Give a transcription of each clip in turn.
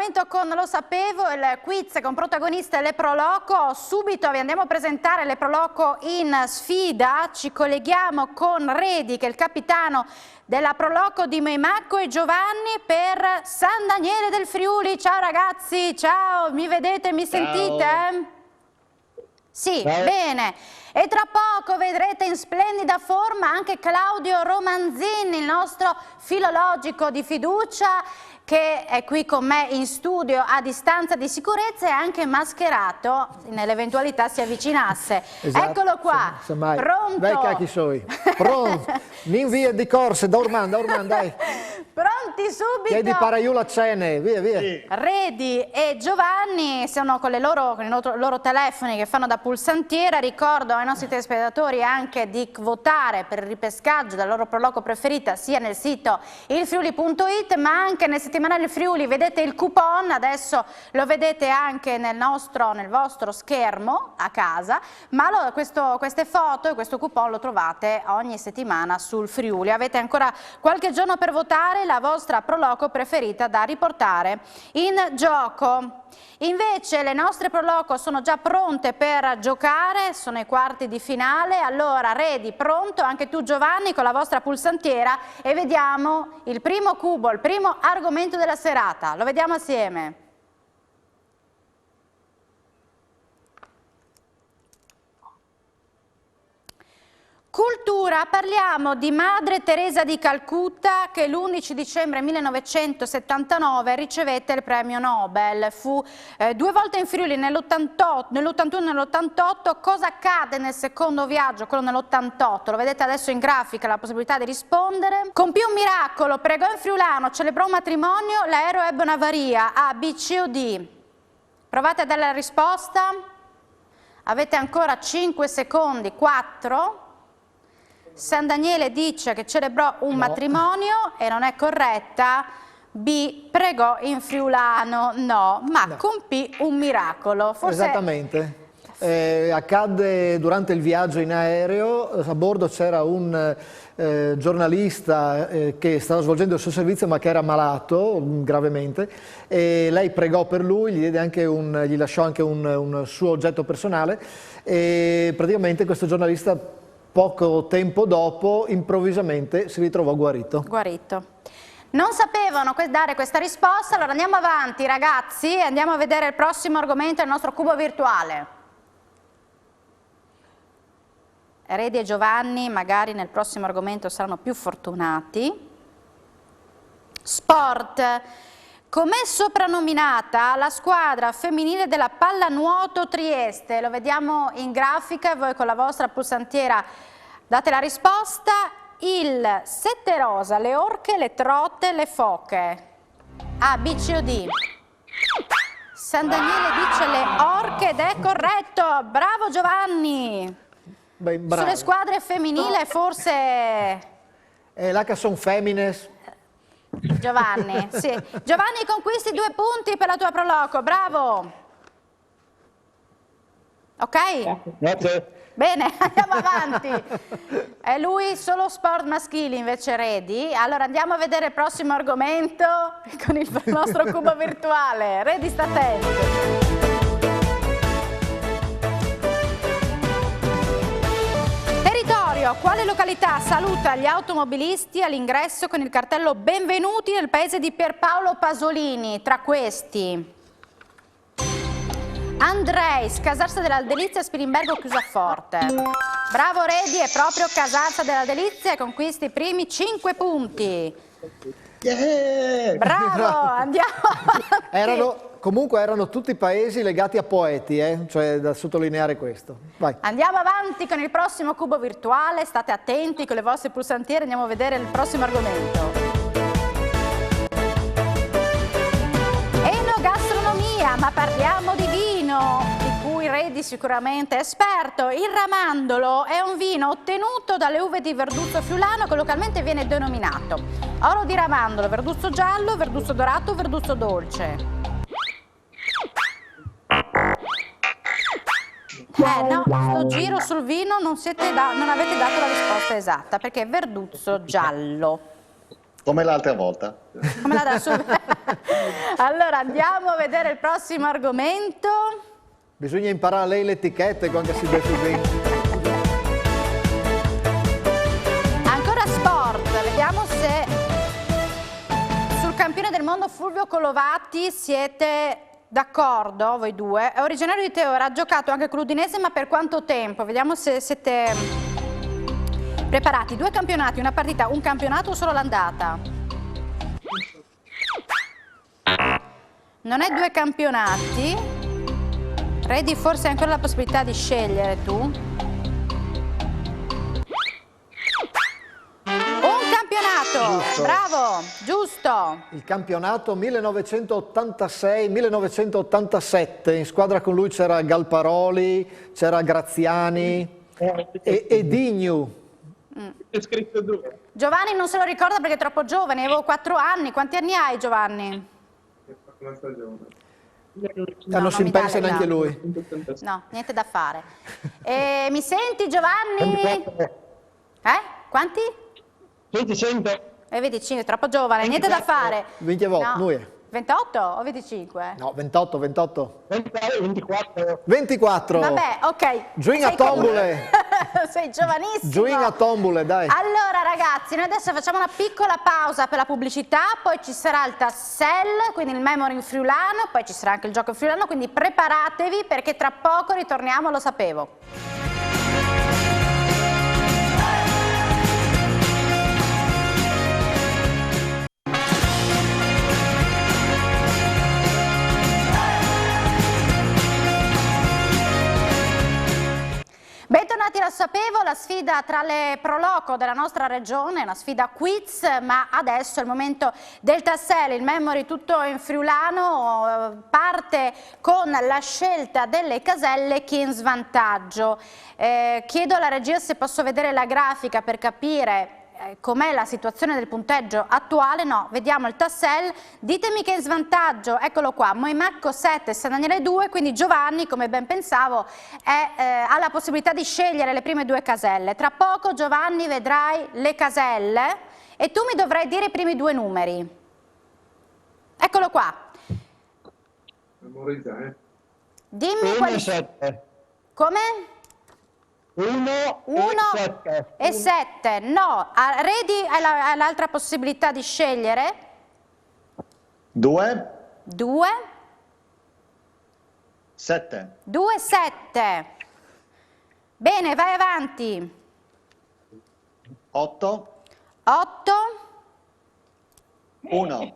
appuntamento con Lo Sapevo, il quiz con protagoniste Le Proloco. Subito vi andiamo a presentare Le Proloco in sfida. Ci colleghiamo con Redi, che è il capitano della Proloco di Meimacco, e Giovanni per San Daniele del Friuli. Ciao ragazzi, ciao, mi vedete, mi sentite? Sì, bene. E tra poco vedrete in splendida forma anche Claudio Romanzini, il nostro filologico di fiducia, che è qui con me in studio a distanza di sicurezza e anche mascherato nell'eventualità si avvicinasse. Esatto, Eccolo qua, pronto? Dai cacchi soi, pronto, in via di corse, da Orman, dai. Pronti subito? Chiedi paraiula cene, via. Sì. Redi e Giovanni sono con i loro telefoni che fanno da pulsantiera. Ricordo ai nostri telespettatori anche di votare per il ripescaggio della loro Proloco preferita sia nel sito ilfriuli.it ma anche nel settimanale Il Friuli. Vedete il coupon, adesso lo vedete anche nel vostro schermo a casa, ma queste foto e questo coupon lo trovate ogni settimana sul Friuli. Avete ancora qualche giorno per votare la vostra Proloco preferita da riportare in gioco. Invece le nostre Proloco sono già pronte per giocare, sono i quarti di finale. Allora Redi, pronto? Anche tu Giovanni con la vostra pulsantiera, e vediamo il primo cubo, il primo argomento della serata. Lo vediamo assieme. Cultura, parliamo di Madre Teresa di Calcutta, che l'11 dicembre 1979 ricevette il premio Nobel. Fu 2 volte in Friuli, nell'81 e nell'88. Cosa accade nel secondo viaggio, quello nell'88? Lo vedete adesso in grafica, la possibilità di rispondere. Compì un miracolo, pregò in friulano, celebrò un matrimonio, l'aereo ebbe un'avaria. A, B, C o D? Provate a dare la risposta. Avete ancora 5 secondi, 4. San Daniele dice che celebrò un matrimonio e non è corretta. B, pregò in friulano, no, compì un miracolo. Forse... Esattamente. Accadde durante il viaggio in aereo. A bordo c'era un giornalista che stava svolgendo il suo servizio ma che era malato gravemente, e lei pregò per lui, gli lasciò anche un suo oggetto personale, e praticamente questo giornalista poco tempo dopo, improvvisamente, si ritrovò guarito. Non sapevano dare questa risposta, allora andiamo avanti ragazzi, andiamo a vedere il prossimo argomento del nostro cubo virtuale. Redi e Giovanni magari nel prossimo argomento saranno più fortunati. Sport. Com'è soprannominata la squadra femminile della pallanuoto Trieste? Lo vediamo in grafica, voi con la vostra pulsantiera date la risposta. Il Sette Rosa, le orche, le trote, le foche. A, B, C o D? San Daniele dice le orche ed è corretto, bravo Giovanni. Beh, bravo. Sulle squadre femminili forse... là che sono femmines. Giovanni, sì. Giovanni, conquisti 2 punti per la tua Proloco, bravo. Ok? Grazie. Bene, andiamo avanti. È lui solo sport maschili invece Redi. Allora andiamo a vedere il prossimo argomento con il nostro cubo virtuale. Redi, sta attento. Quale località saluta gli automobilisti all'ingresso con il cartello benvenuti nel paese di Pierpaolo Pasolini? Tra questi Andreis, Casarsa della Delizia, Spilimbergo Chiusaforte. Bravo Redi, è proprio Casarsa della Delizia e conquisti i primi 5 punti. Bravo, andiamo avanti. Comunque erano tutti paesi legati a poeti, cioè da sottolineare questo. Vai. Andiamo avanti con il prossimo cubo virtuale, state attenti con le vostre pulsantiere, andiamo a vedere il prossimo argomento. Enogastronomia, ma parliamo di vino, di cui Redi sicuramente è esperto. Il Ramandolo è un vino ottenuto dalle uve di Verduzzo friulano che localmente viene denominato Oro di Ramandolo, Verduzzo giallo, Verduzzo dorato, Verduzzo dolce. No, sto giro sul vino non avete dato la risposta esatta, perché è Verduzzo giallo. Come l'altra volta. Come la Allora andiamo a vedere il prossimo argomento. Bisogna imparare lei le etichette quando si deve Ancora sport, vediamo se sul campione del mondo Fulvio Colovatti siete d'accordo, voi due. È originario di Teora, ha giocato anche con l'Udinese, ma per quanto tempo? Vediamo se siete preparati. 2 campionati, una partita, un campionato o solo l'andata? Non è 2 campionati. Redi, forse hai ancora la possibilità di scegliere tu. Un campionato, giusto. Bravo, giusto. Il campionato 1986-1987, in squadra con lui c'era Galparoli, c'era Graziani e Dignu. È scritto 2. Giovanni non se lo ricorda perché è troppo giovane, avevo 4 anni. Quanti anni hai, Giovanni? Una stagione. Non si mi dà pensa le- neanche no. lui. No, niente da fare. Mi senti, Giovanni? Quanti? 25. 25, troppo giovane, niente da fare. 20 volte, No. noi. 28 o 25? No, 28, 28. 24. 24. Vabbè, ok. Giuin a Sei comunque- tombole. Sei giovanissimo. Giuin a tombole, dai. Allora ragazzi, noi adesso facciamo una piccola pausa per la pubblicità, poi ci sarà il tassel, quindi il memory in friulano, poi ci sarà anche il gioco in friulano, quindi preparatevi perché tra poco ritorniamo, lo sapevo. Bentornati al Sapevo, la sfida tra le pro loco della nostra regione, una sfida quiz, ma adesso è il momento del tassello, il memory tutto in friulano, parte con la scelta delle caselle chi è in svantaggio. Chiedo alla regia se posso vedere la grafica per capire com'è la situazione del punteggio attuale. No, vediamo il tassel, ditemi che è in svantaggio, eccolo qua, Moimacco 7, San Daniele 2, quindi Giovanni, come ben pensavo, ha la possibilità di scegliere le prime 2 caselle. Tra poco, Giovanni, vedrai le caselle e tu mi dovrai dire i primi 2 numeri. Eccolo qua. Memorizza, Dimmi 1 quali... e 7. Come? 1 e 7. No, Redi hai l'altra possibilità di scegliere. 2, 2. 7. 2, 7. Bene, vai avanti. 8, 8. 1.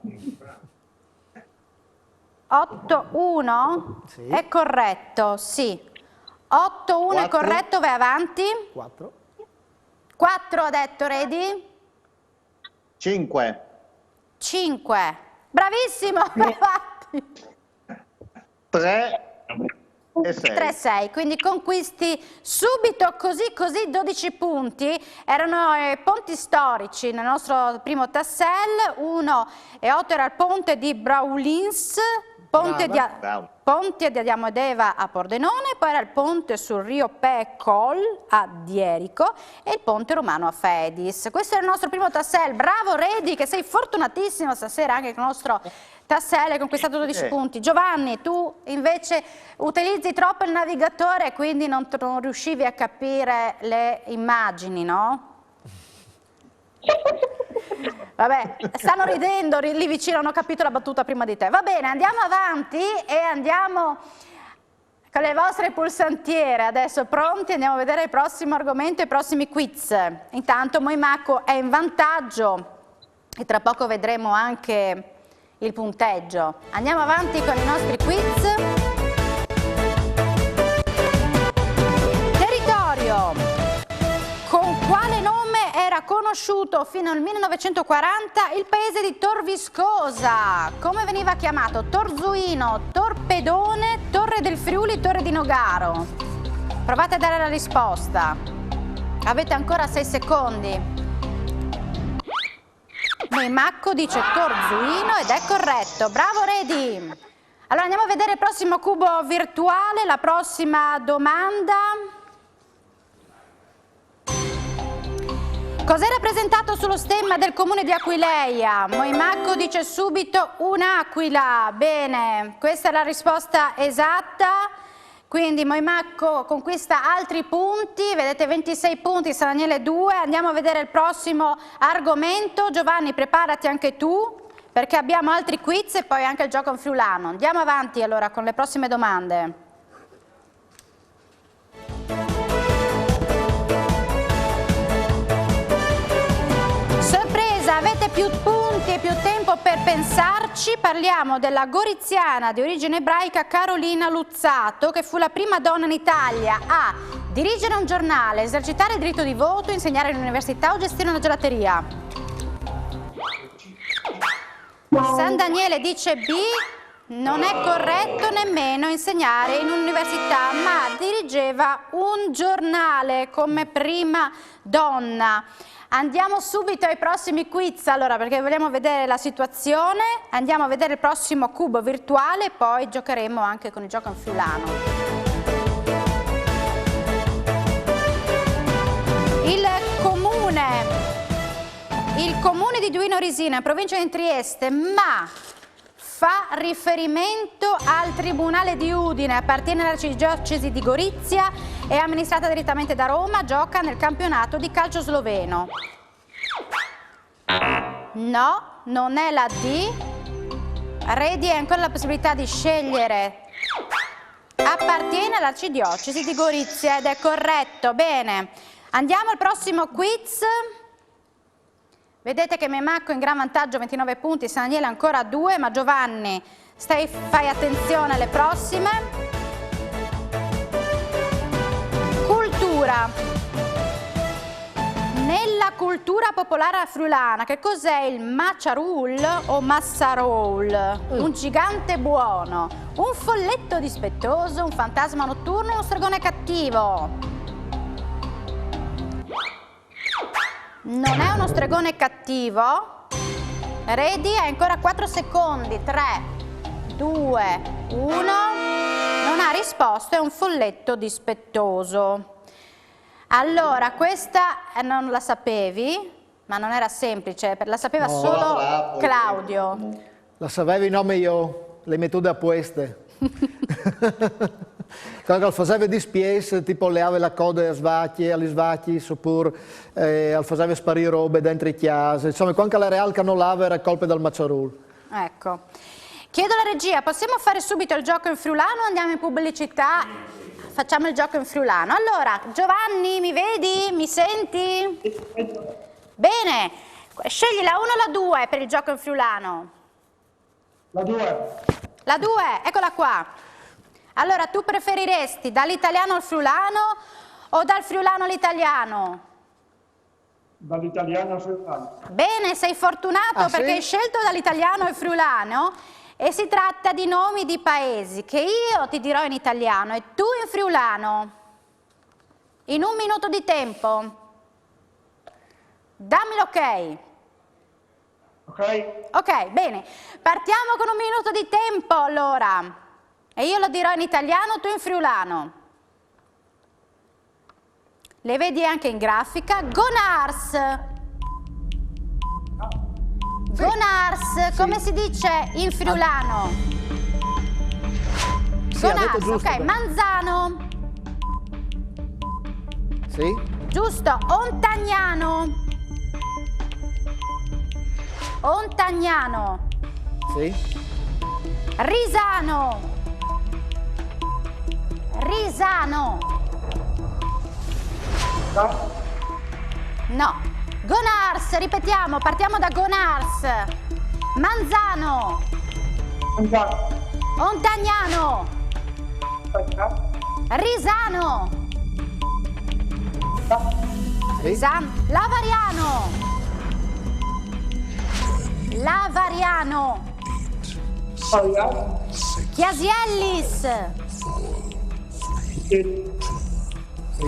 8, 1. Sì. È corretto, sì. 8, 1 è 4. corretto, vai avanti. 4. 4 ha detto Redi. 5. 5. Bravissimo, vai avanti. 3 e 6. 3, 6, quindi conquisti subito così 12 punti, erano ponti storici nel nostro primo tassel, 1 e 8 era il ponte di Braulins, ponte Brava. Ponte di Adamodeva a Pordenone, poi era il ponte sul Rio Pecol a Dierico e il ponte romano a Fedis. Questo è il nostro primo tassel, bravo Redi che sei fortunatissimo stasera anche con il nostro tassel, hai conquistato 12 punti. Giovanni, tu invece utilizzi troppo il navigatore e quindi non riuscivi a capire le immagini, no? Vabbè, stanno ridendo, lì vicino hanno capito la battuta prima di te. Va bene, andiamo avanti e andiamo con le vostre pulsantiere. Adesso pronti, andiamo a vedere il prossimo argomento e i prossimi quiz. Intanto Moimacco è in vantaggio e tra poco vedremo anche il punteggio. Andiamo avanti con i nostri quiz. Territorio. Con quale nome era conosciuto fino al 1940 il paese di Tor Viscosa? Come veniva chiamato? Torzuino, Torpedone, Torre del Friuli, Torre di Nogaro? Provate a dare la risposta. Avete ancora 6 secondi. Moimacco dice Torzuino ed è corretto. Bravo Redi. Allora andiamo a vedere il prossimo cubo virtuale, la prossima domanda. Cos'è rappresentato sullo stemma del comune di Aquileia? Moimacco dice subito un'aquila. Bene, questa è la risposta esatta. Quindi Moimacco conquista altri punti, vedete 26 punti, San Daniele 2. Andiamo a vedere il prossimo argomento. Giovanni, preparati anche tu, perché abbiamo altri quiz e poi anche il gioco in friulano. Andiamo avanti allora con le prossime domande. Sorpresa, avete più punti e più tempo per pensarci. Parliamo della goriziana di origine ebraica Carolina Luzzato, che fu la prima donna in Italia a dirigere un giornale, esercitare il diritto di voto, insegnare all'università o gestire una gelateria. San Daniele dice B, non è corretto nemmeno insegnare in un'università, ma dirigeva un giornale come prima donna. Andiamo subito ai prossimi quiz, allora, perché vogliamo vedere la situazione. Andiamo a vedere il prossimo cubo virtuale e poi giocheremo anche con il gioco in friulano. Il comune di Duino Risina, in provincia di Trieste, ma fa riferimento al Tribunale di Udine, appartiene all'Arcidiocesi di Gorizia, è amministrata direttamente da Roma, gioca nel campionato di calcio sloveno. No, non è la D. Redi ha ancora la possibilità di scegliere. Appartiene all'Arcidiocesi di Gorizia ed è corretto. Bene, andiamo al prossimo quiz. Vedete che Moimacco in gran vantaggio, 29 punti, San Daniele ancora 2, ma Giovanni, fai attenzione alle prossime. Cultura. Nella cultura popolare friulana, che cos'è il maciarul o massarol? Un gigante buono, un folletto dispettoso, un fantasma notturno, uno stregone cattivo. Non è uno stregone cattivo. Redi, hai ancora 4 secondi. 3, 2, 1. Non ha risposto, è un folletto dispettoso. Allora, questa non la sapevi, ma non era semplice, la sapeva solo Claudio. La sapevi nome io, le metode apposte. Al facevi di spies, tipo leave la coda agli svacchi, oppure al facevi sparire robe dentro i chiase. Insomma, quando la realca non lava era colpa del maciarul. Ecco. Chiedo alla regia, possiamo fare subito il gioco in friulano o andiamo in pubblicità? Facciamo il gioco in friulano. Allora, Giovanni, mi vedi? Mi senti? Bene, scegli la 1 o la 2 per il gioco in friulano. La 2. La 2, eccola qua. Allora, tu preferiresti dall'italiano al friulano o dal friulano all'italiano? Dall'italiano al friulano. Bene, sei fortunato perché hai scelto dall'italiano al friulano e si tratta di nomi di paesi che io ti dirò in italiano e tu in friulano. In 1 minuto di tempo. Dammi l'ok. Ok? Ok, bene. Partiamo con 1 minuto di tempo allora. E io lo dirò in italiano, tu in friulano. Le vedi anche in grafica. Gonars. Gonars, come si dice in friulano? Sì, Gonars, giusto, ok. Manzano. Sì. Giusto. Ontagnano. Ontagnano. Sì. Risano. Risano. No. Gonars, ripetiamo, partiamo da Gonars. Manzano. Ontagnano. Risano. Risano. Lavariano. Lavariano. Chiasiellis.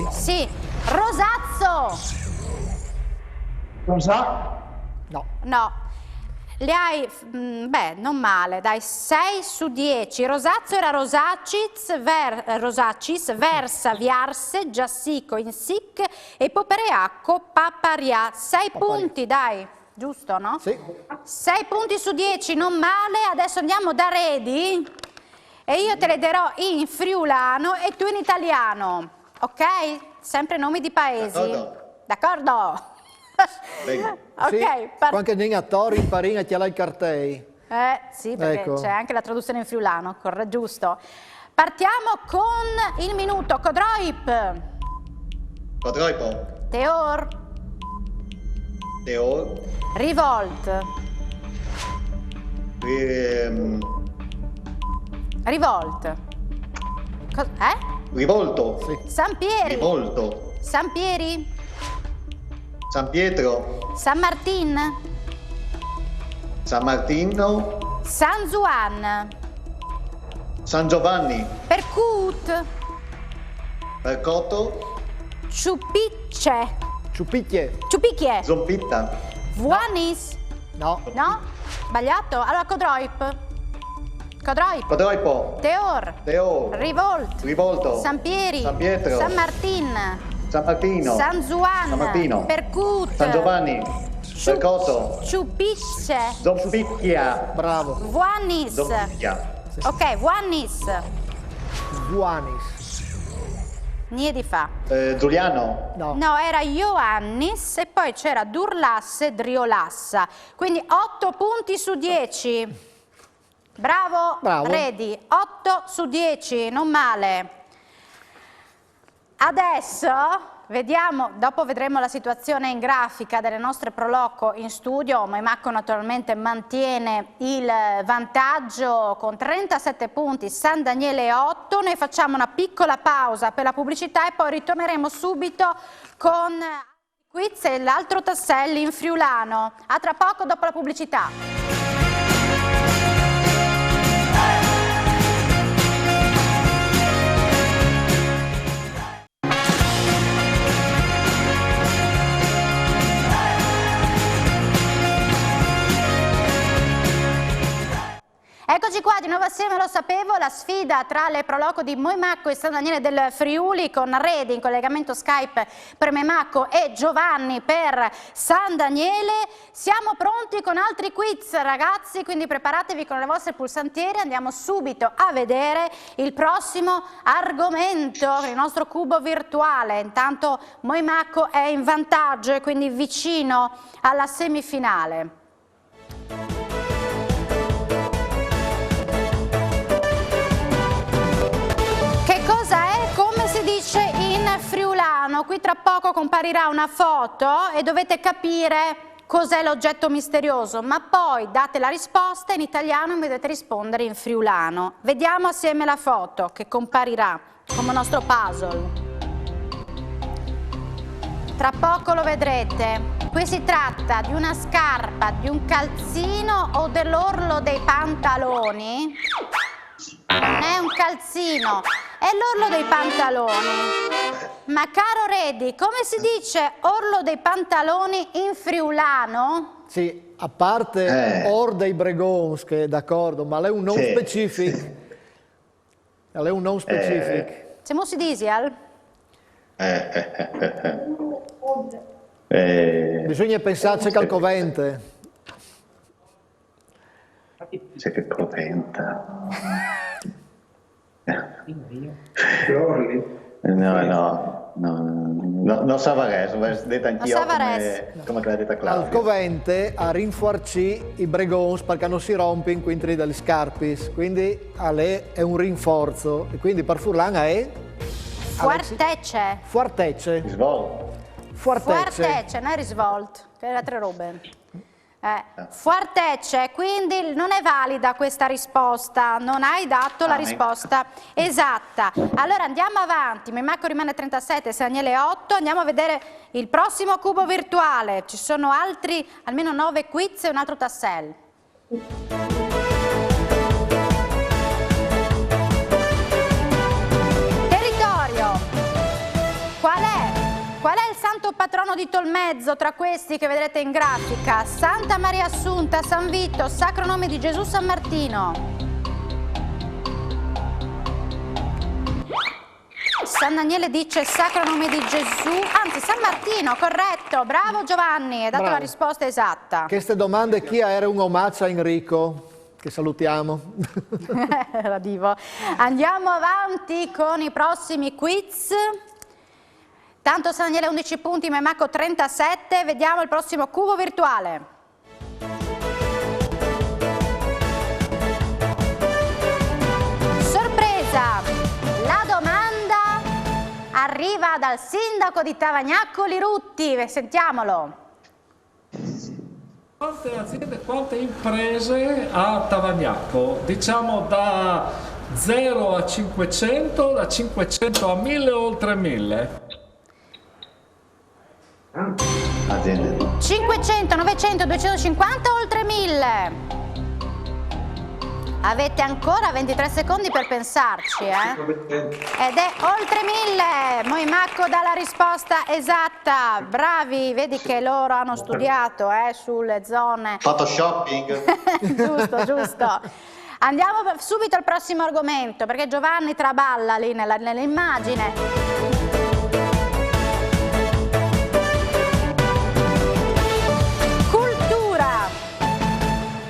Sì. Rosazzo. Cosa? No. No. li hai, beh, non male, dai, 6 su 10. Rosazzo era Rosacis, Versa, Viarse, Giassico, Insic e Popereacco, Paparia. 6 punti, dai, giusto, no? Sì. 6 punti su 10, non male. Adesso andiamo da Redi e io te le darò in friulano e tu in italiano, ok? Sempre nomi di paesi. D'accordo? Ok, Sì, anche Gninatori, Parina, Chialai Cartei. sì, perché Ecco. c'è anche la traduzione in friulano, giusto. Partiamo con il minuto. Codroip. Codroipo. Teor. Teor. Rivolt. Rivolto. Sampieri. Rivolto. Sampieri. San Pietro. San Martin. San Martino. San Juan. San Giovanni. Percut. Percotto. Ciupicce. Ciupicchie. Ciupicchie. Zompitta. Vuanis. No. No? Sbagliato? Allora Codroip. Codroip. Codroipo. Teor. Teor. Rivolt. Rivolto. Sampieri. San Pietro. San Martin. San Martino. San Juan. San Martino. Percut. San Giovanni. Percotto. Ciupicce. Zompicchia. Bravo. Vuanis. Zompicchia. Ok, Vuanis. Juanis. Niente fa. Giuliano. No. No, era Ioannis e poi c'era Durlasse e Driolassa. Quindi 8 punti su 10. Bravo, Bravo. Redi. 8 su 10, non male. Adesso vediamo, dopo vedremo la situazione in grafica delle nostre Proloco in studio. Moimacco naturalmente mantiene il vantaggio con 37 punti, San Daniele 8. Noi facciamo una piccola pausa per la pubblicità e poi ritorneremo subito con il quiz e l'altro tassello in friulano. A tra poco dopo la pubblicità. Eccoci qua di nuovo assieme, lo sapevo, la sfida tra le Proloco di Moimacco e San Daniele del Friuli con Redi in collegamento Skype per Moimacco e Giovanni per San Daniele. Siamo pronti con altri quiz ragazzi, quindi preparatevi con le vostre pulsantiere, andiamo subito a vedere il prossimo argomento, il nostro cubo virtuale. Intanto Moimacco è in vantaggio e quindi vicino alla semifinale. Qui tra poco comparirà una foto e dovete capire cos'è l'oggetto misterioso, ma poi date la risposta in italiano e mi dovete rispondere in friulano. Vediamo assieme la foto che comparirà come nostro puzzle. Tra poco lo vedrete. Qui si tratta di una scarpa, di un calzino o dell'orlo dei pantaloni? Non è un calzino, è l'orlo dei pantaloni. Ma caro Redi, come si dice orlo dei pantaloni in friulano? Sì, a parte or dei bregons, che è d'accordo, ma lei è un non specific. Lei è un non specific. Siamo si disial? Bisogna pensarci al covente. C'è che coventa. No, non Savares, ho detto anch'io come l'ha detta Claudia. Al covente a rinforci i bregons perché non si rompe in quintri dagli scarpis, quindi a lei è un rinforzo e quindi per Furlana è Fuartece. Fuartece. Fuartece, non è risvolt, che era tre robe. Fuartece, quindi non è valida questa risposta, non hai dato la risposta esatta. Allora andiamo avanti, Moimacco rimane 37, San Daniele 8, andiamo a vedere il prossimo cubo virtuale, ci sono altri, almeno 9 quiz e un altro tassello. Territorio, qual è Qual è il santo patrono di Tolmezzo tra questi che vedrete in grafica? Santa Maria Assunta, San Vito, Sacro Nome di Gesù, San Martino. San Daniele dice Sacro Nome di Gesù, anzi San Martino, corretto, bravo Giovanni, hai dato la risposta esatta. Queste domande chi era un omaggio a Enrico, che salutiamo. La divo. Andiamo avanti con i prossimi quiz. Tanto San Daniele 11 punti, Maimacco 37, vediamo il prossimo cubo virtuale. Sorpresa! La domanda arriva dal sindaco di Tavagnacco Lirutti, sentiamolo. Quante aziende, quante imprese ha Tavagnacco? Diciamo da 0 a 500, da 500 a 1000 o oltre 1000? Aziende. 500, 900, 250 oltre 1000. Avete ancora 23 secondi per pensarci, Ed è oltre 1000. Moimacco dà la risposta esatta. Bravi, vedi che loro hanno studiato sulle zone. Fatto shopping. Giusto, giusto. Andiamo subito al prossimo argomento, perché Giovanni traballa lì nell'immagine.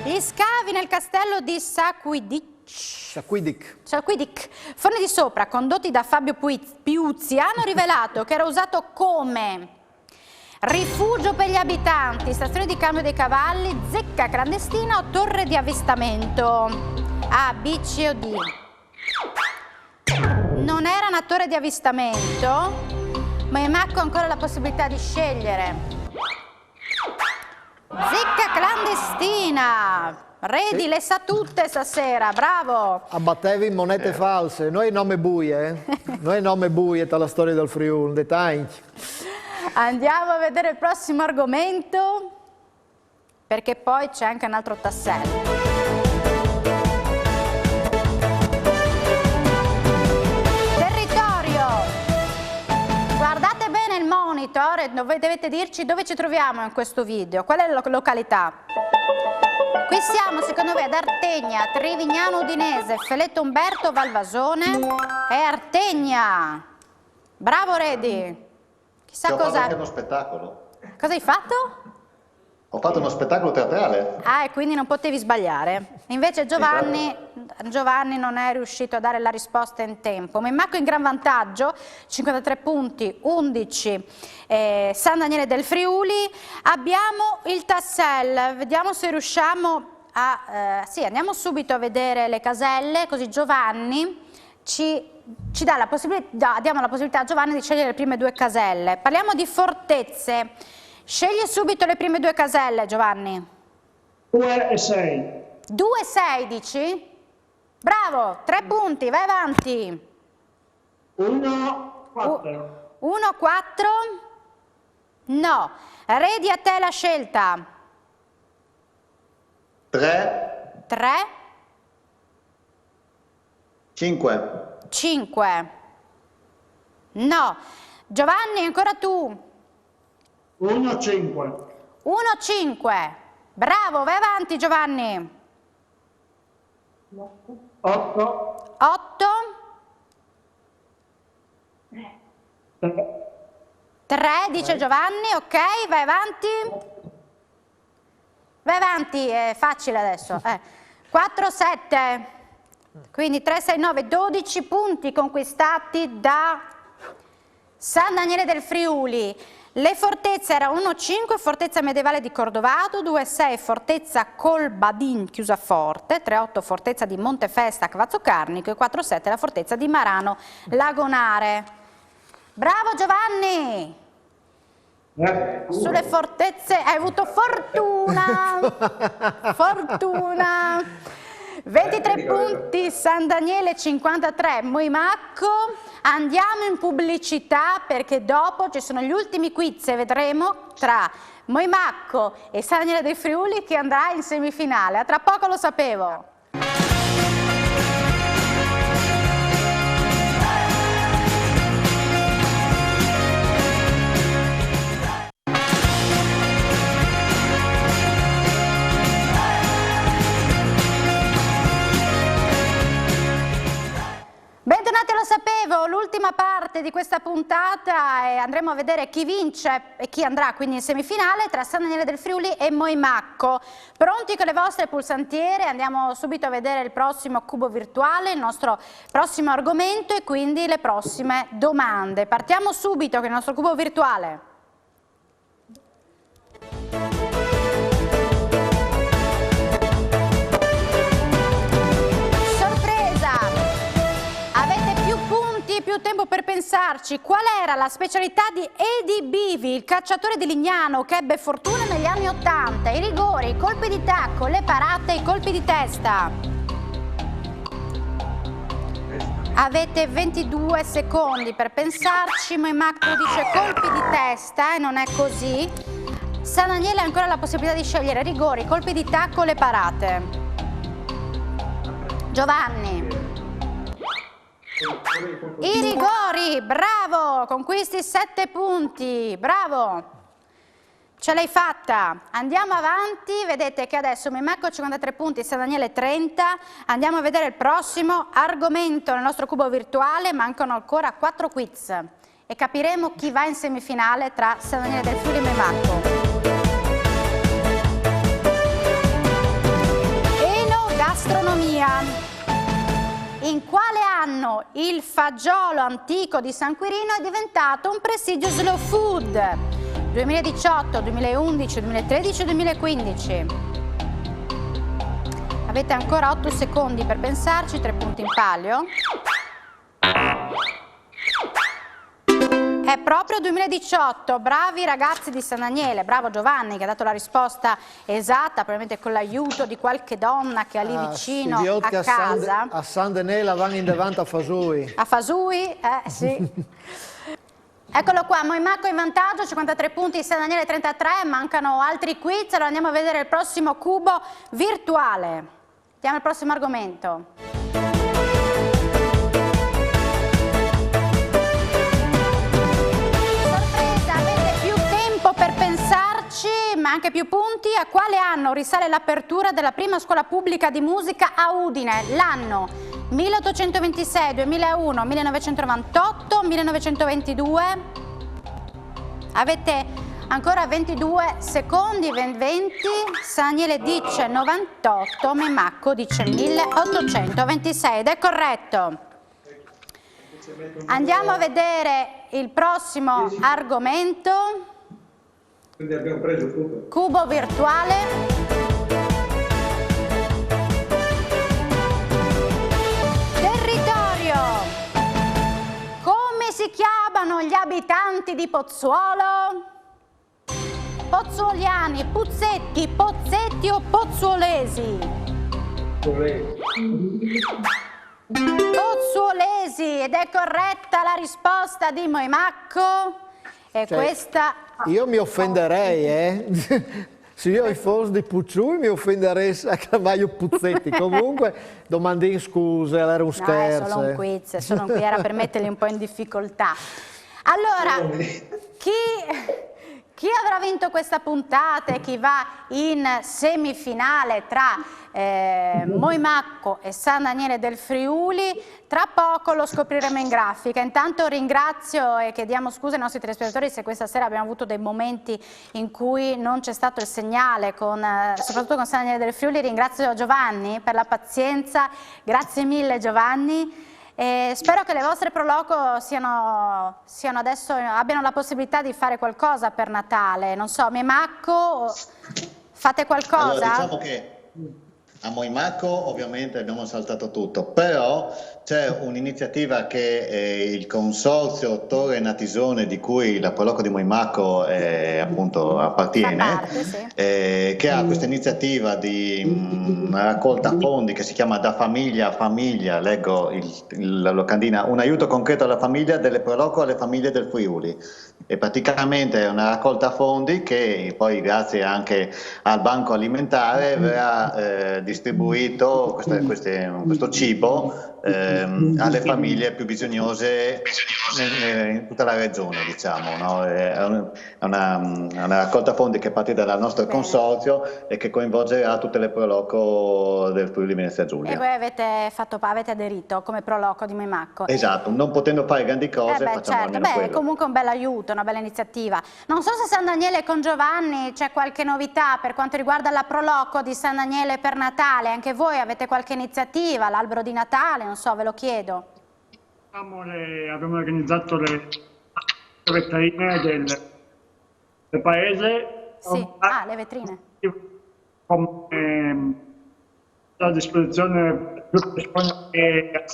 Gli scavi nel castello di Sacquidic, Forni di Sopra, condotti da Fabio Piuzzi, hanno rivelato che era usato come rifugio per gli abitanti, stazione di cambio dei cavalli, zecca clandestina o torre di avvistamento. A, B, C o D. Non era una torre di avvistamento, ma Maimacco ha ancora la possibilità di scegliere. Zecca clandestina. Redi le sa tutte stasera, bravo. Abbattevi in monete false, noi nome buie, noi nome buie tra la storia del Friuli, dettagli. Andiamo a vedere il prossimo argomento, perché poi c'è anche un altro tassello. Guardate bene il monitor e dovete dirci dove ci troviamo in questo video, qual è la località. Qui siamo secondo me ad Artegna, Trevignano Udinese, Feletto Umberto, Valvasone e Artegna. Bravo Redi. Chissà cosa. Ho fatto anche uno spettacolo. Cosa hai fatto? Ho fatto uno spettacolo teatrale. Ah, e quindi non potevi sbagliare. Invece Giovanni non è riuscito a dare la risposta in tempo. Maimacco in gran vantaggio, 53 punti, 11 San Daniele del Friuli. Abbiamo il tassello, vediamo se riusciamo a... sì, andiamo subito a vedere le caselle, così Giovanni ci dà la possibilità, diamo la possibilità a Giovanni di scegliere le prime due caselle. Parliamo di fortezze. Scegli subito le prime due caselle, Giovanni. 2 e 6. 2 e 6, dici? Bravo, 3 punti, vai avanti. 1, 4. 1, 4. No. Redi, a te la scelta. 3. 3. 5. 5. No. Giovanni, ancora tu. 1, 5. 1, 5. Bravo, vai avanti Giovanni. 8. 8. 3, dice Giovanni, ok, vai avanti. Vai avanti, è facile adesso. 4, 7. Quindi 3, 6, 9, 12 punti conquistati da San Daniele del Friuli. Le fortezze erano 1-5, fortezza medievale di Cordovato, 2-6 fortezza Colbadin chiusa forte, 3-8 fortezza di Montefesta Cavazzo Carnico e 4-7 la fortezza di Marano Lagonare. Bravo Giovanni! Sulle fortezze hai avuto fortuna! Fortuna! 23 punti San Daniele, 53 Moimacco. Andiamo in pubblicità perché dopo ci sono gli ultimi quiz e vedremo tra Moimacco e San Daniele del Friuli chi andrà in semifinale. A tra poco lo sapevo. ultima parte di questa puntata e andremo a vedere chi vince e chi andrà quindi in semifinale tra San Daniele del Friuli e Moimacco. Pronti con le vostre pulsantiere? Andiamo subito a vedere il prossimo cubo virtuale, il nostro prossimo argomento e quindi le prossime domande. Partiamo subito con il nostro cubo virtuale. Più tempo per pensarci. Qual era la specialità di Eddie Bivi, il cacciatore di Lignano che ebbe fortuna negli anni '80? I rigori, i colpi di tacco, le parate, i colpi di testa. Avete 22 secondi per pensarci. Moimacco dice colpi di testa e non è così. San Daniele ha ancora la possibilità di scegliere rigori, colpi di tacco, le parate. Giovanni. I rigori, bravo, conquisti 7 punti, bravo, ce l'hai fatta. Andiamo avanti, vedete che adesso Moimacco 53 punti, San Daniele 30, andiamo a vedere il prossimo argomento nel nostro cubo virtuale, mancano ancora 4 quiz e capiremo chi va in semifinale tra San Daniele del Friuli e Moimacco. Enogastronomia. In quale anno il fagiolo antico di San Quirino è diventato un prestigio slow food? 2018, 2011, 2013 o 2015? Avete ancora 8 secondi per pensarci, 3 punti in palio. È proprio 2018, bravi ragazzi di San Daniele, bravo Giovanni che ha dato la risposta esatta, probabilmente con l'aiuto di qualche donna che è lì vicino a casa. A San Daniele vanno in davanti a Fasui. A Fasui? Sì. Eccolo qua, Moimacco in vantaggio, 53 punti, San Daniele 33, mancano altri quiz, allora andiamo a vedere il prossimo cubo virtuale. Andiamo al prossimo argomento. Ma anche più punti. A quale anno risale l'apertura della prima scuola pubblica di musica a Udine? L'anno 1826, 2001, 1998, 1922? Avete ancora 22 secondi, 20, San Daniele dice 98, Moimacco dice 1826 ed è corretto. Andiamo a vedere il prossimo argomento. Quindi abbiamo preso tutto. Cubo virtuale. Territorio. Come si chiamano gli abitanti di Pozzuolo? Pozzuoliani, Puzzetti, Pozzetti o Pozzuolesi? Pozzuolesi ed è corretta la risposta di Moimacco. E questa... Io mi offenderei, Se io fossi di Pucciui mi offenderei a chiamarlo Puzzetti. Comunque, domandin scuse, era un scherzo. No, è solo un quiz, sono qui, era per metterli un po' in difficoltà. Allora, chi avrà vinto questa puntata e chi va in semifinale tra Moimacco e San Daniele del Friuli, tra poco lo scopriremo in grafica. Intanto ringrazio e chiediamo scusa ai nostri telespettatori se questa sera abbiamo avuto dei momenti in cui non c'è stato il segnale, soprattutto con San Daniele del Friuli. Ringrazio Giovanni per la pazienza, grazie mille Giovanni. E spero che le vostre proloco abbiano la possibilità di fare qualcosa per Natale. Non so, Moimacco, fate qualcosa? Allora, diciamo che a Moimacco ovviamente abbiamo saltato tutto, però c'è un'iniziativa che il consorzio Torre Natisone, di cui la proloco di Moimacco appunto appartiene, che ha questa iniziativa di una raccolta fondi che si chiama Da Famiglia a Famiglia, leggo la locandina, un aiuto concreto alla famiglia delle proloco alle famiglie del Friuli. E praticamente è una raccolta fondi che poi grazie anche al banco alimentare verrà distribuito questo cibo alle famiglie più bisognose in tutta la regione, diciamo, no? È una raccolta fondi che parte dal nostro consorzio e che coinvolgerà tutte le pro loco del Friuli Venezia Giulia. E voi avete aderito come pro loco di Moimacco. Esatto, non potendo fare grandi cose facciamo certo. almeno quello. Comunque un bel aiuto, una bella iniziativa. Non so se San Daniele con Giovanni c'è qualche novità per quanto riguarda la pro loco di San Daniele per Natale, anche voi avete qualche iniziativa, l'albero di Natale, non so, ve lo chiedo. Abbiamo organizzato le vetrine del paese. Sì, le vetrine. A disposizione tutte le persone che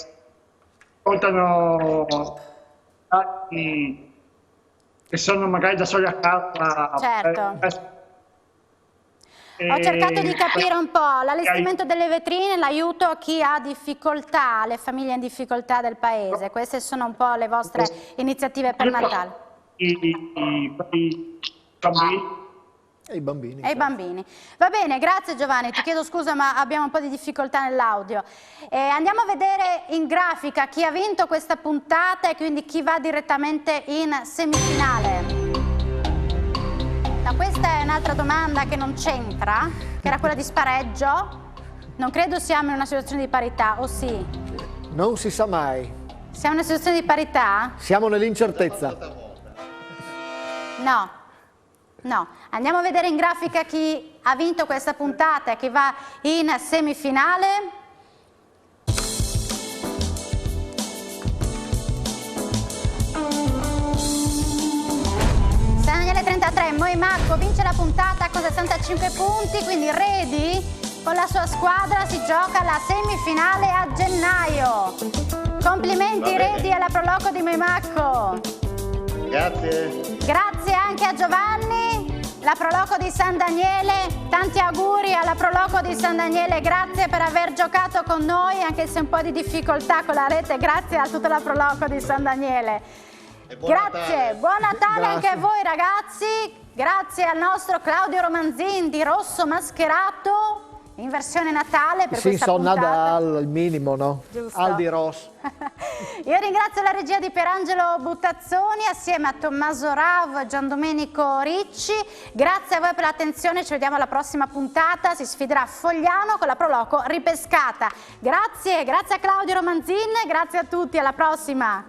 ascoltano che sono magari da soli a casa. Certo. Ho cercato di capire un po' l'allestimento delle vetrine, l'aiuto a chi ha difficoltà, alle famiglie in difficoltà del paese. Queste sono un po' le vostre iniziative per Natale. E i bambini. E i bambini. Va bene, grazie Giovanni, ti chiedo scusa ma abbiamo un po' di difficoltà nell'audio. Andiamo a vedere in grafica chi ha vinto questa puntata e quindi chi va direttamente in semifinale. No, questa è un'altra domanda che non c'entra, che era quella di spareggio. Non credo siamo in una situazione di parità, o sì? Non si sa mai. Siamo in una situazione di parità? Siamo nell'incertezza. No. No, andiamo a vedere in grafica chi ha vinto questa puntata e chi va in semifinale. San Daniele 33, Moimacco vince la puntata con 65 punti, quindi Redi con la sua squadra si gioca la semifinale a gennaio. Complimenti Redi alla pro loco di Moimacco. Grazie. Grazie anche a Giovanni, la pro loco di San Daniele. Tanti auguri alla pro loco di San Daniele, grazie per aver giocato con noi, anche se un po' di difficoltà con la rete, grazie a tutta la pro loco di San Daniele. Grazie, buon Natale anche a voi ragazzi, grazie al nostro Claudio Romanzin di Rosso Mascherato. In versione Natale per questa puntata. Si insonna al minimo, no? Giusto. Al di Ross. Io ringrazio la regia di Pierangelo Buttazzoni assieme a Tommaso Ravo e Giandomenico Ricci. Grazie a voi per l'attenzione, ci vediamo alla prossima puntata. Si sfiderà Fogliano con la pro loco ripescata. Grazie a Claudio Romanzin, grazie a tutti, alla prossima.